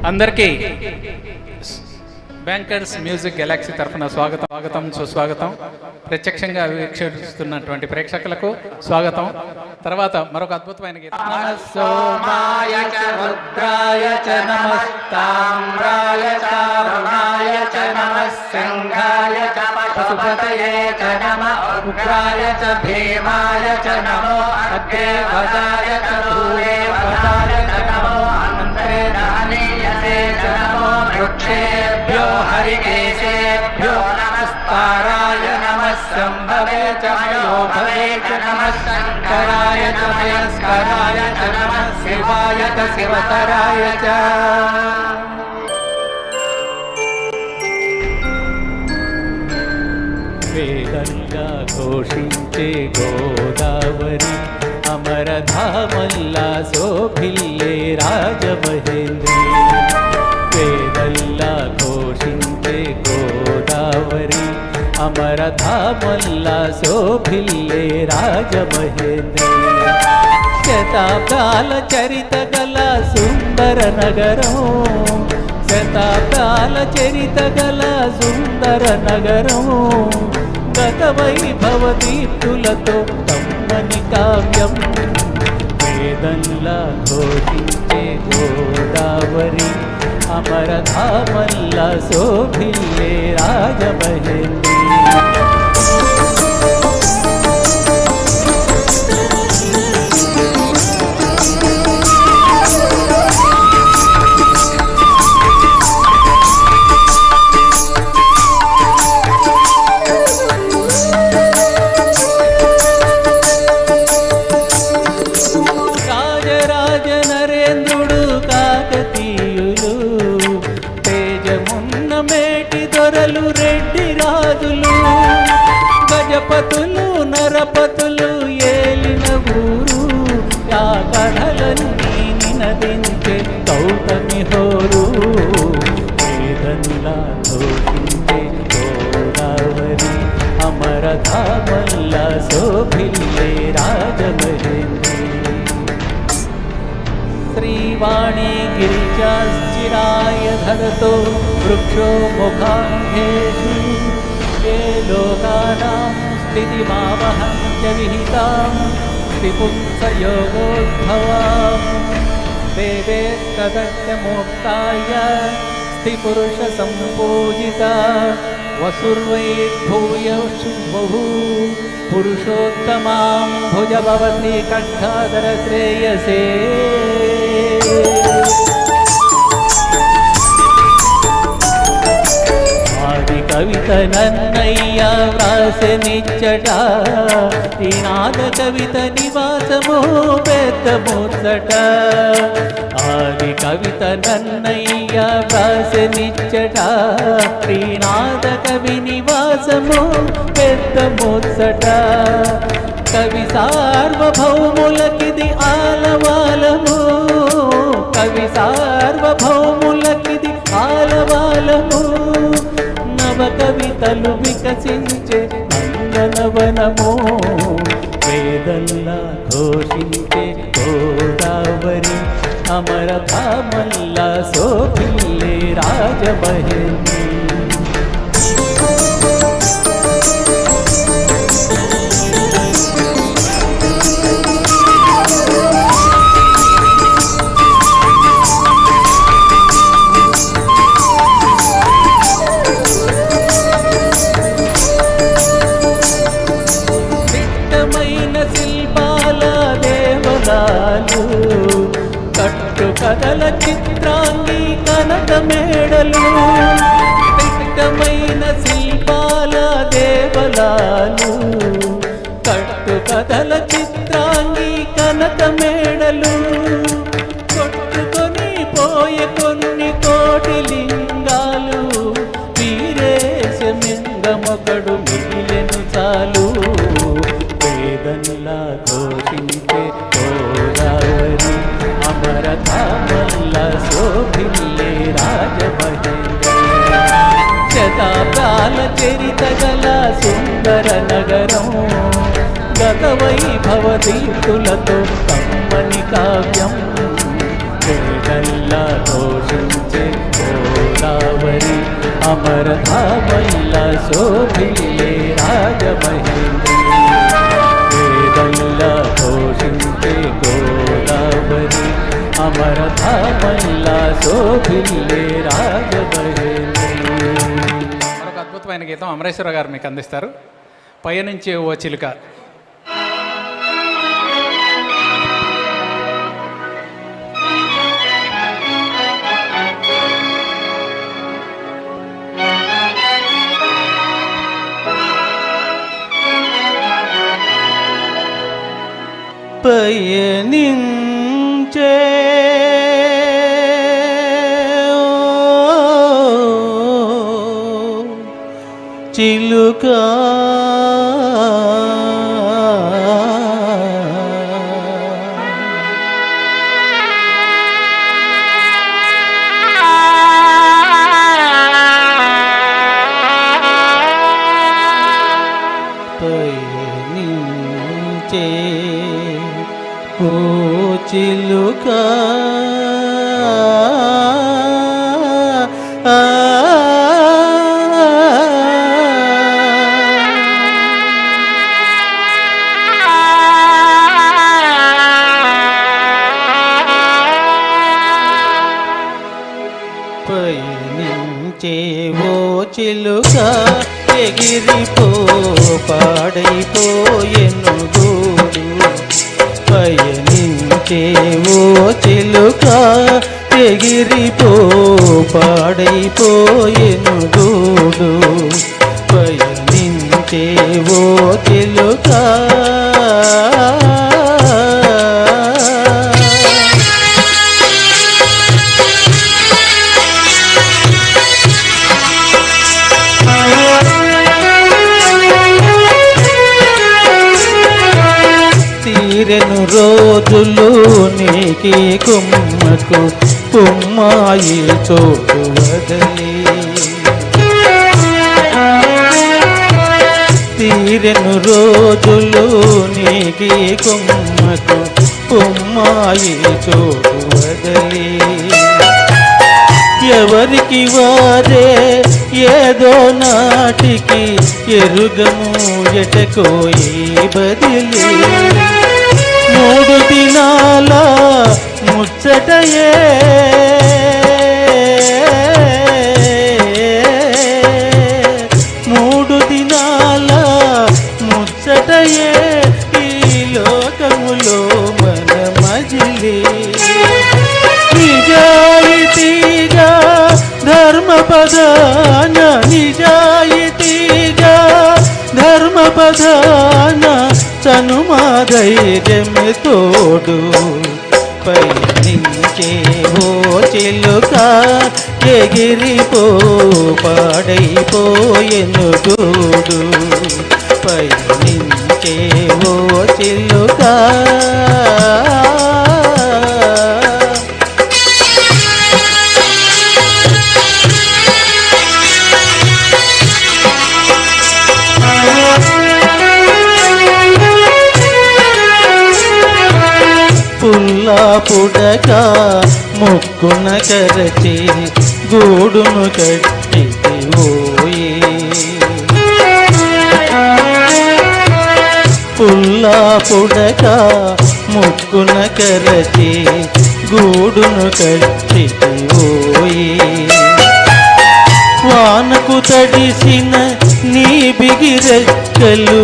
అందరికీ bankers music Galaxy తరఫున స్వాగతం సుస్వాగతం. ప్రత్యక్షంగా వీక్షిస్తున్నటువంటి ప్రేక్షకులకు స్వాగతం. తర్వాత మరొక అద్భుతమైన గీతం. సోమాయ చ రుద్రాయ చ నమస్తామ్రాయ చ అరుణాయ చ నమస్సంఘాయ చ పశుపతయే చ నమ ఉగ్రాయ చ భీమాయ చ నమో అగ్రేవదాయ చ భూయేవదాయ చ నమో అనంతే నానీయసే చ నమో వృక్షేభ్యో హరికేశేభ్యో నమస్కారాయ నమః సంభవే చ మయోభవే చ నమః శంకరాయ చ మయస్కరాయ చ నమః శివాయ చ శివతరాయ చ. వేదంగా ఘోషించే గోదావరి అమరధామల్లా శోభిల్లే రాజమహేంద్రి. వేదల్లా ఘోషించే గోదావరి అమరధామల్లా శోభిల్లే రాజమహేంద్రి. శతాబ్దాల చరిత గల సుందర నగరం, శతాబ్దాల చరిత గల సుందర నగరం, గత వైభవ దీప్తులతో తమ్మని కావ్యం. వేదంలా ఘోషించే గోదావరి అమరధామల్లా శోభిల్లే రాజమహేంద్రి. గజపతులు నరపతులు ఏలిన ఊరు, ఆ కథలన్నీ నినదించే గౌతమి హోరు. వేదంలా ఘోషించే గోదావరి అమరధామల్లా శోభిల్లే రాజమహేంద్రి. శ్రీవాణి గిరిజాశ్చిరాయ ధరతో వృక్షో ముఖాంగేషు ये लोकानां स्थितिमावहं च विहितां स्थिपुंसयोगोद्भवां. देवे तदत्यमोक्ताय स्थिपुरुषसम्पूजिता वसुर्वै भूयशुभुः पुरुषोत्तमां भुज भवति कण्ठादर श्रेयसे. కవిత నన్నయ్య వ్రాసనిచ్చట, ఈనాద కవిత నివాసము పెద్ద ముచ్చట. ఆది కవిత నన్నయ్య వ్రాసనిచ్చట, ఈనాద కవి నివాసము పెద్ద ముచ్చట. కవి సార్వభౌములకిది ఆలవాలము, కవి సార్వభౌములకిది ఆలవాలము. నవ కవితలు వికసించే నందనవనమో. వేదల్లా ఘోషించే గోదావరి అమరధామల్లా శోభిల్లే రాజమహేంద్రి. కట్టు కథల చిత్రాంగి కనక మేడలు, దిట్టమైన శిల్పాల దేవలాలు. కట్టు కథల చిత్రాంగి కనక మేడలు, కొట్టుకొని పోయే కొన్ని కోటి లింగాలు. వీరేశమింగమొకడు మిగిలెను చాలు. వేదంలా ఘోషించే గోదావరి అమరధామల్లా శోభిల్లే రాజమహేంద్రి. శతాబ్దాల చరిత గల సుందర నగరం, గత వైభవ దీప్తులతో తమ్మని కావ్యం. వేదల్లా ఘోషించే గోదావరి అమరధామల్లా శోభిల్లే రాజమహేంద్రి వేదల్లా ఘోషించే గోదావరి అమరధామల్లా శోభిల్లే రాజమహేంద్రి. మరొక అద్భుతమైన గీతం అమరేశ్వర గారు మీకు అందిస్తారు. పయనించే ఓ చిలుక. పయనించే చిలుక పయనించే ఓ చిలుక పయనించే ఓ చిలుక ఎగిరిపో పాడైపోయెను గూడు పయనించే ఓ చిలుక ఎగిరిపో పాడైపోయెను గూడు పయనించే ఓ చిలుక తీరెను రోజులు నీకి కుమ్మకు కుమ్మాయి చోటు వదలి తీరెను రోజులు నీకి కుమ్మకు కుమ్మాయి చోటు వదలి ఎవరికి వారే ఏదో నాటికి ఎరుగము ఎటకోయి బదిలి మూడు దినాల ముచ్చటయే మూడు దినాల ముచ్చటయే ఈ లోకములో మన మజిలి నిజాయితీగా ధర్మపదాన నిజాయితీగా ధర్మపదాన తనుమా ధైర్యమే తోడు పయనించే ఓ చిలుక ఎగిరిపో పాడైపోయెను గూడు పయనించే ఓ చిలుక పుల్లా పుడక ముక్కున కరచి గూడును కట్టి ఓయే పుల్లా పుడక ముక్కున కరచి గూడును కట్టి ఓయే వానకు తడిసిన నీ బిగిరెక్కలు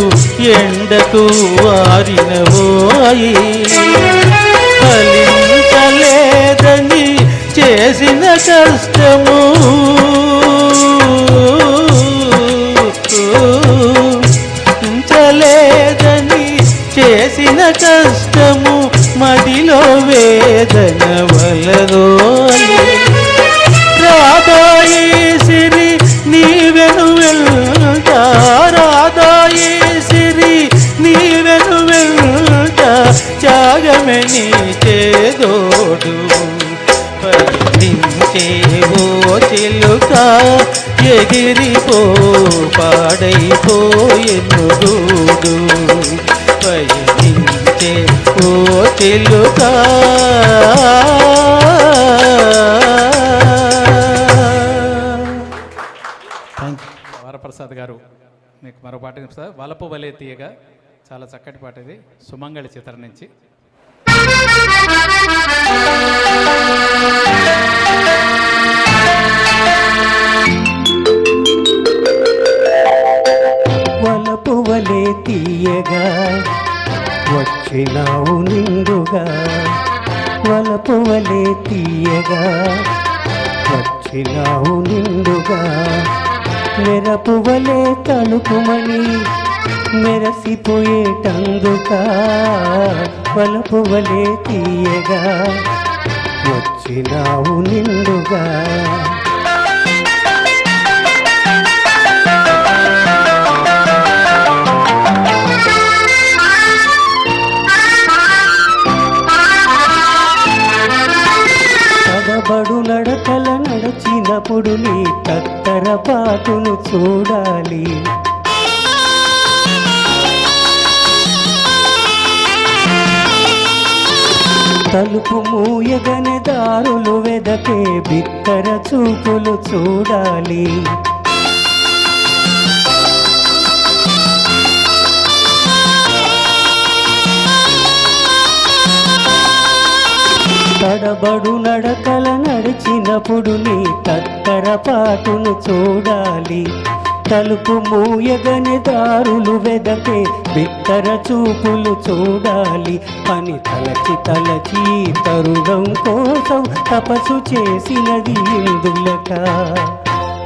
ఎండకు వారినవోయి ఫలించలేదని చేసిన కష్టము చలేదని చేసిన కష్టము మదిలో వేదన వలరోలి రాధాయి సిరి నీవెను వెళ్తా రాధాయి సిరి నీవెను వెళ్తా త్యాగమే నీ చేదోడు పయనించే ఓ చిలుక ఎగిరిపో పాడైపోయెను గూడు పయనించే ఓ చిలుక వరప్రసాద్ గారు మీకు మరో పాట వినిపిస్తా. వలపు వలే తీయగా, చాలా చక్కటి పాట ఇది, సుమంగళి చిత్రం నుంచి. వలపు వలే తీయగా వచ్చినావు నిండుగా, వలపు వలే తీయగా వచ్చినావు నిండుగా, మెరపు వలే తలుపుమని మెరసిపోయేటందుకా, వలపు వలే తీయగా వచ్చినావు నిండుగా. తడబడు నడకల నడచినప్పుడు నీ తత్తర పాటును చూడాలి, తలుపు మూయగనే దారులు వెదకే బిత్తర చూపులు చూడాలి, తడబడు నడకల నడిచినప్పుడు నీ తత్తర పాటును చూడాలి, తలుపు మూయగని దారులు వెదకే బిత్తర చూపులు చూడాలి అని తలచి తలచి తరుణం కోసం తపస్సు చేసినది ఇందులక,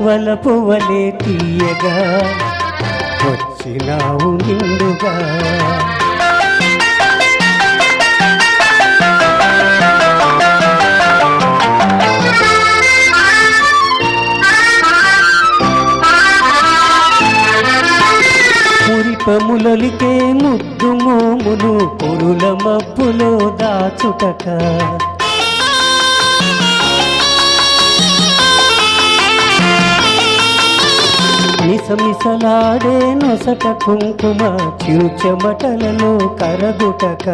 వలపు వలే తీయగా వచ్చినావు నిండుగా. మురిపములొలికే ముద్దు మోమును పొరుల మబ్బులో దాచుటక, మిసమిసలాడే నొసట కుంకుమ చిరు చెమటలలో కరగుటక,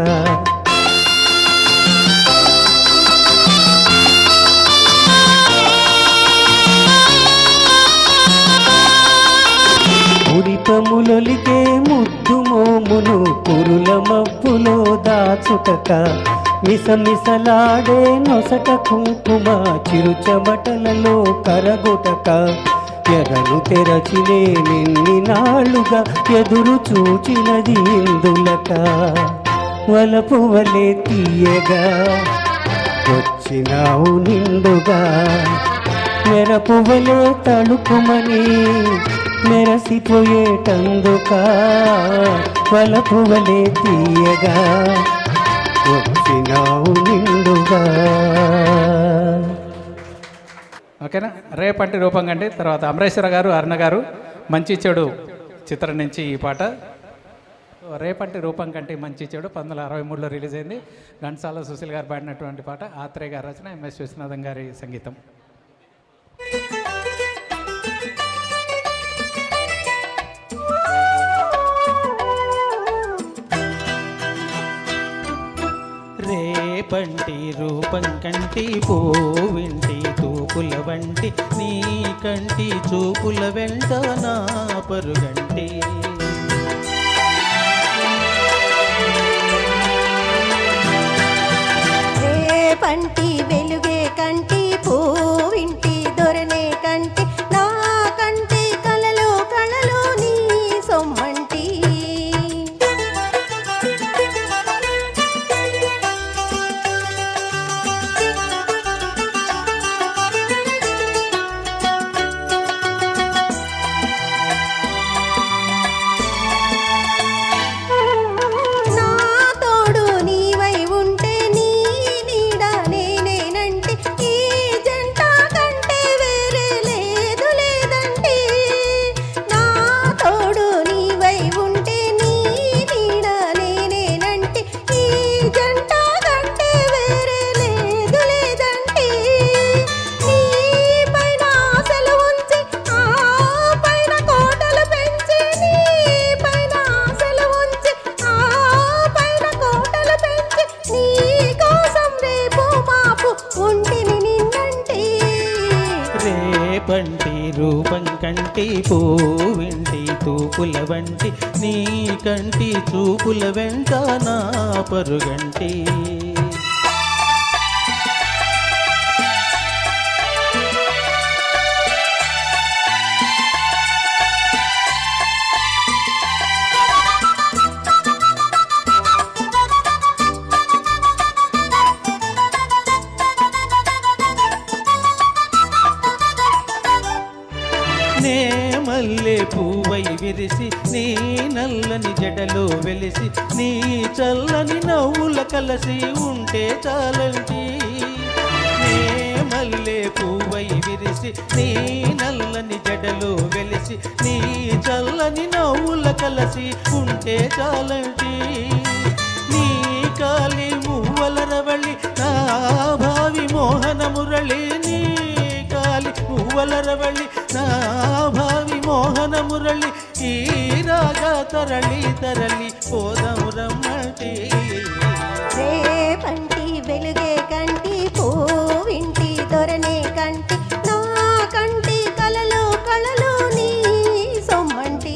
మురిపములొలికే ముద్దు మోమును పురుల మబ్బులో దాచుటక, మిసమిసలాడే నొసట కుంకుమ చిరు చెమటలలో కరగుటక, ఎదను తెరచినే నిన్ని నాళ్ళుగా ఎదురు చూచినది ఇందులక, వలపు వలే తీయగా వచ్చినావు నిండుగా, మెరపు వలే తలుపుమని మెరసిపోయేటందుకా, వలపు వలే తీయగా వచ్చినావు నిండుగా. ఓకేనా? రేపంటి రూపం కంటే తర్వాత అమరేశ్వర గారు, అరుణ గారు మంచి చెడు చిత్రం నుంచి ఈ పాట. రేపంటి రూపం కంటే మంచి చెడు 1963లో రిలీజ్ అయింది. ఘంటసాల సుశీల్ గారు పాడినటువంటి పాట, ఆత్రేయ గారి రచన, ఎంఎస్ విశ్వనాథం గారి సంగీతం. రేపంటి రూపం కంటి పోవింటి తూపుల వంటి నీ కంటి చూపుల వెంట నా పరుగంటి, రేపంటి వెలుగే కంటి పోవింటి దొరనే కంటి నా కంటి కలలో కళలో నీ సొమ్మంటి, కంటి పూవింటి తూపుల వంటి నీ కంటి చూపుల వెంట నా పరుగంటి నే మల్లె పువ్వై విరిసి నీ నల్లని జడలో వెలిసి నీ చల్లని నవ్వుల కలసి ఉంటే చాలంటి నే మల్లె పువ్వై విరిసి నీ నల్లని జడలో వెలిసి నీ చల్లని నవ్వుల కలసి ఉంటే చాలంటి నీ కాలి మువ్వల రవళి నా భావి మోహన మురళి నీ కాలి మువ్వల రవళి నా భావి మోహన మురళి ఈ రాగా తరలి తరలి పోదము రమ్మంటి రేపంటి వెలుగే కంటి పూవింటి దొరనే కంటి నా కంటి కలలో కళలో నీ సొమ్మంటి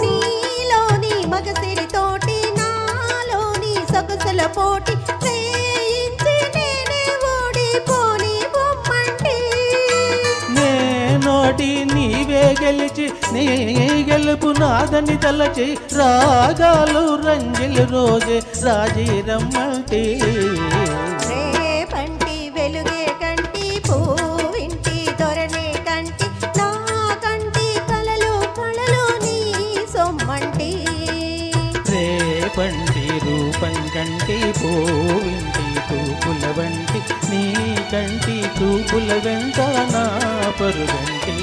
నీలోని మగసిరి తోటి నాలోని సొగసుల పోటీ ప్రేయించి నేనే ఓడిపోని బొమ్మంటి నే నోటి నీవే గెలిచి నీ గెలుపు నాదని తలచి రాగాలు రంజిలు రోజే రాజీ రమ్మంటి రేపంటి వెలుగే కంటి పూవింటి దొరనే కంటి నా కంటి కలలో కళలో నీ సొమ్మంటి రేపంటి రూపం కంటి పోవింటి తూపుల వంటి నీ కంటి చూపుల వెంట నా పరుగంటి